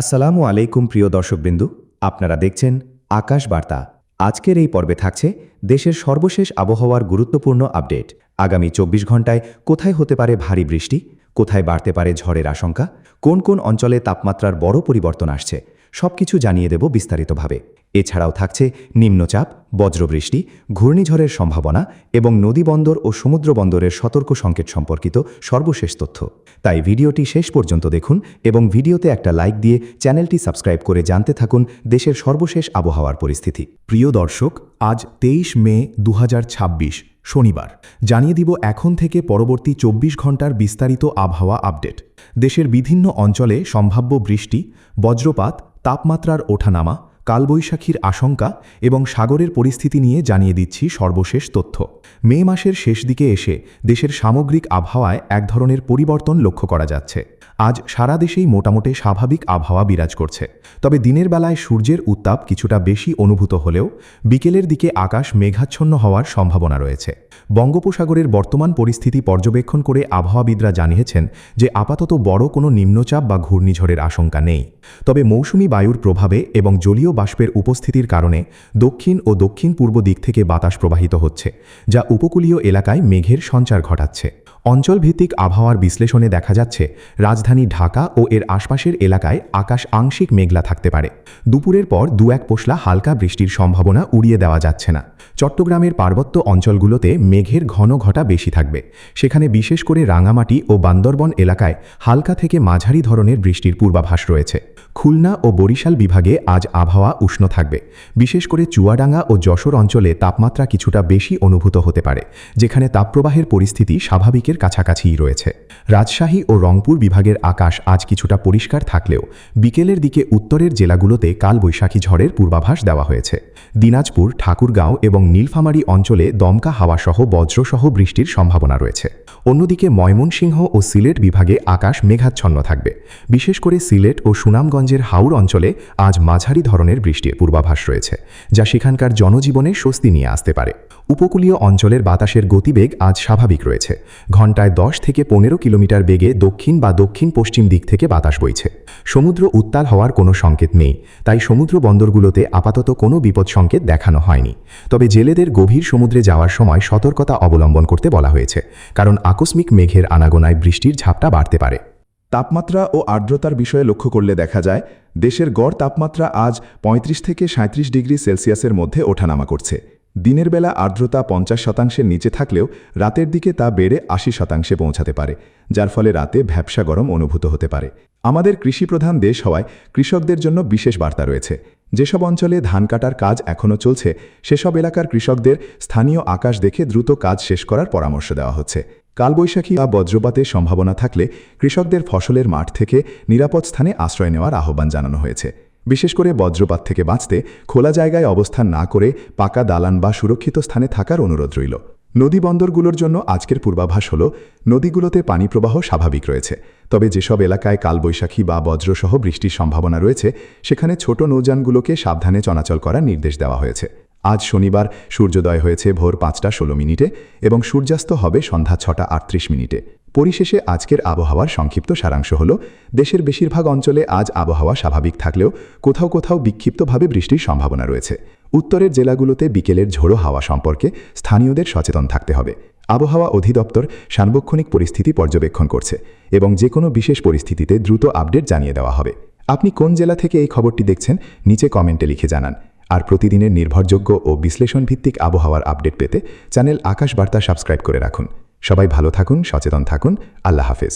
আসসালামু আলাইকুম প্রিয় দর্শকবৃন্দু, আপনারা দেখছেন আকাশ বার্তা। আজকের এই পর্বে থাকছে দেশের সর্বশেষ আবহাওয়ার গুরুত্বপূর্ণ আপডেট। আগামী ২৪ ঘন্টায় কোথায় হতে পারে ভারী বৃষ্টি, কোথায় বাড়তে পারে ঝড়ের আশঙ্কা, কোন কোন অঞ্চলে তাপমাত্রার বড় পরিবর্তন আসছে, সবকিছু জানিয়ে দেব বিস্তারিতভাবে। এছাড়াও থাকছে নিম্নচাপ, বজ্রবৃষ্টি, ঘূর্ণিঝড়ের সম্ভাবনা এবং নদীবন্দর ও সমুদ্র বন্দরের সতর্ক সংকেত সম্পর্কিত সর্বশেষ তথ্য। তাই ভিডিওটি শেষ পর্যন্ত দেখুন এবং ভিডিওতে একটা লাইক দিয়ে চ্যানেলটি সাবস্ক্রাইব করে জানতে থাকুন দেশের সর্বশেষ আবহাওয়ার পরিস্থিতি। প্রিয় দর্শক, আজ ২৩ মে ২০২৬ শনিবার। জানিয়ে দিব এখন থেকে পরবর্তী ২৪ ঘন্টার বিস্তারিত আবহাওয়া আপডেট। দেশের বিভিন্ন অঞ্চলে সম্ভাব্য বৃষ্টি, বজ্রপাত, তাপমাত্রার ওঠানামা, কালবৈশাখীর আশঙ্কা এবং সাগরের পরিস্থিতি নিয়ে জানিয়ে দিচ্ছি সর্বশেষ তথ্য। মে মাসের শেষ দিকে এসে দেশের সামগ্রিক আবহাওয়ায় এক ধরনের পরিবর্তন লক্ষ্য করা যাচ্ছে। আজ সারা দেশেই মোটামুটি স্বাভাবিক আবহাওয়া বিরাজ করছে। তবে দিনের বেলায় সূর্যের উত্তাপ কিছুটা বেশি অনুভূত হলেও বিকেলের দিকে আকাশ মেঘাচ্ছন্ন হওয়ার সম্ভাবনা রয়েছে। বঙ্গোপসাগরের বর্তমান পরিস্থিতি পর্যবেক্ষণ করে আবহাওয়াবিদরা জানিয়েছেন যে আপাতত বড় কোনো নিম্নচাপ বা ঘূর্ণিঝড়ের আশঙ্কা নেই। তবে মৌসুমি বায়ুর প্রভাবে এবং জলীয় বাষ্পের উপস্থিতির কারণে দক্ষিণ ও দক্ষিণ পূর্ব দিক থেকে বাতাস প্রবাহিত হচ্ছে, যা উপকূলীয় এলাকায় মেঘের সঞ্চার ঘটাচ্ছে। অঞ্চলভিত্তিক আবহাওয়ার বিশ্লেষণে দেখা যাচ্ছে রাজধানী ঢাকা ও এর আশপাশের এলাকায় আকাশ আংশিক মেঘলা থাকতে পারে। দুপুরের পর দু-এক পশলা হালকা বৃষ্টির সম্ভাবনা উড়িয়ে দেওয়া যাচ্ছে না। চট্টগ্রামের পার্বত্য অঞ্চলগুলোতে মেঘের ঘন ঘটা বেশি থাকবে। সেখানে বিশেষ করে রাঙামাটি ও বান্দরবন এলাকায় হালকা থেকে মাঝারি ধরনের বৃষ্টির পূর্বাভাস রয়েছে। খুলনা ও বরিশাল বিভাগে আজ আবহাওয়া উষ্ণ থাকবে। বিশেষ করে চুয়াডাঙ্গা ও যশোর অঞ্চলে তাপমাত্রা কিছুটা বেশি অনুভূত হতে পারে, যেখানে তাপপ্রবাহের পরিস্থিতি স্বাভাবিকের কাছাকাছিই রয়েছে। রাজশাহী ও রংপুর বিভাগের আকাশ আজ কিছুটা পরিষ্কার থাকলেও বিকেলের দিকে উত্তরের জেলাগুলোতে কালবৈশাখী ঝড়ের পূর্বাভাস দেওয়া হয়েছে। দিনাজপুর, ঠাকুরগাঁও এবং নীলফামারী অঞ্চলে দমকা হাওয়াসহ বজ্রসহ বৃষ্টির সম্ভাবনা রয়েছে। অন্যদিকে ময়মনসিংহ ও সিলেট বিভাগে আকাশ মেঘাচ্ছন্ন থাকবে। বিশেষ করে সিলেট ও সুনামগঞ্জের হাওর অঞ্চলে আজ মাঝারি ধরনের বৃষ্টির পূর্বাভাস রয়েছে, যা সেখানকার জনজীবনে স্বস্তি নিয়ে আসতে পারে। উপকূলীয় অঞ্চলের বাতাসের গতিবেগ আজ স্বাভাবিক রয়েছে। ঘণ্টায় ১০ থেকে ১৫ কিলোমিটার বেগে দক্ষিণ বা দক্ষিণ পশ্চিম দিক থেকে বাতাস বইছে। সমুদ্র উত্তাল হওয়ার কোনো সংকেত নেই, তাই সমুদ্র বন্দরগুলোতে আপাতত কোনো বিপদ সংকেত দেখানো হয়নি। তবে জেলেদের গভীর সমুদ্রে যাওয়ার সময় সতর্কতা অবলম্বন করতে বলা হয়েছে, কারণ আকস্মিক মেঘের আনাগোনায় বৃষ্টির ঝাপটা বাড়তে পারে। তাপমাত্রা ও আর্দ্রতার বিষয়ে লক্ষ্য করলে দেখা যায় দেশের গড় তাপমাত্রা আজ ৩৫ থেকে ৩৭ ডিগ্রি সেলসিয়াসের মধ্যে ওঠানামা করছে। দিনের বেলা আর্দ্রতা ৫০% নিচে থাকলেও রাতের দিকে তা বেড়ে ৮০% পৌঁছাতে পারে, যার ফলে রাতে ভ্যাপসা গরম অনুভূত হতে পারে। আমাদের কৃষিপ্রধান দেশ হওয়ায় কৃষকদের জন্য বিশেষ বার্তা রয়েছে। যেসব অঞ্চলে ধান কাটার কাজ এখনও চলছে সেসব এলাকার কৃষকদের স্থানীয় আকাশ দেখে দ্রুত কাজ শেষ করার পরামর্শ দেওয়া হচ্ছে। কালবৈশাখী বা বজ্রপাতের সম্ভাবনা থাকলে কৃষকদের ফসলের মাঠ থেকে নিরাপদ স্থানে আশ্রয় নেওয়ার আহ্বান জানানো হয়েছে। বিশেষ করে বজ্রপাত থেকে বাঁচতে খোলা জায়গায় অবস্থান না করে পাকা দালান বা সুরক্ষিত স্থানে থাকার অনুরোধ রইল। নদী বন্দরগুলোর জন্য আজকের পূর্বাভাস হল নদীগুলোতে পানি প্রবাহ স্বাভাবিক রয়েছে। তবে যেসব এলাকায় কালবৈশাখী বা বজ্রসহ বৃষ্টির সম্ভাবনা রয়েছে সেখানে ছোট নৌযানগুলোকে সাবধানে চলাচল করার নির্দেশ দেওয়া হয়েছে। আজ শনিবার সূর্যোদয় হয়েছে ভোর ৫টা ১৬ এবং সূর্যাস্ত হবে সন্ধ্যা ৬টা ৩৮। পরিশেষে আজকের আবহাওয়ার সংক্ষিপ্ত সারাংশ হল দেশের বেশিরভাগ অঞ্চলে আজ আবহাওয়া স্বাভাবিক থাকলেও কোথাও কোথাও বিক্ষিপ্তভাবে বৃষ্টির সম্ভাবনা রয়েছে। উত্তরের জেলাগুলোতে বিকেলের ঝোড়ো হাওয়া সম্পর্কে স্থানীয়দের সচেতন থাকতে হবে। আবহাওয়া অধিদপ্তর সার্বক্ষণিক পরিস্থিতি পর্যবেক্ষণ করছে এবং যে কোনো বিশেষ পরিস্থিতিতে দ্রুত আপডেট জানিয়ে দেওয়া হবে। আপনি কোন জেলা থেকে এই খবরটি দেখছেন নিচে কমেন্টে লিখে জানান। আর প্রতিদিনের নির্ভরযোগ্য ও বিশ্লেষণ ভিত্তিক আবহাওয়ার আপডেট পেতে চ্যানেল আকাশ বার্তা সাবস্ক্রাইব করে রাখুন। সবাই ভালো থাকুন, সচেতন থাকুন। আল্লাহ হাফেজ।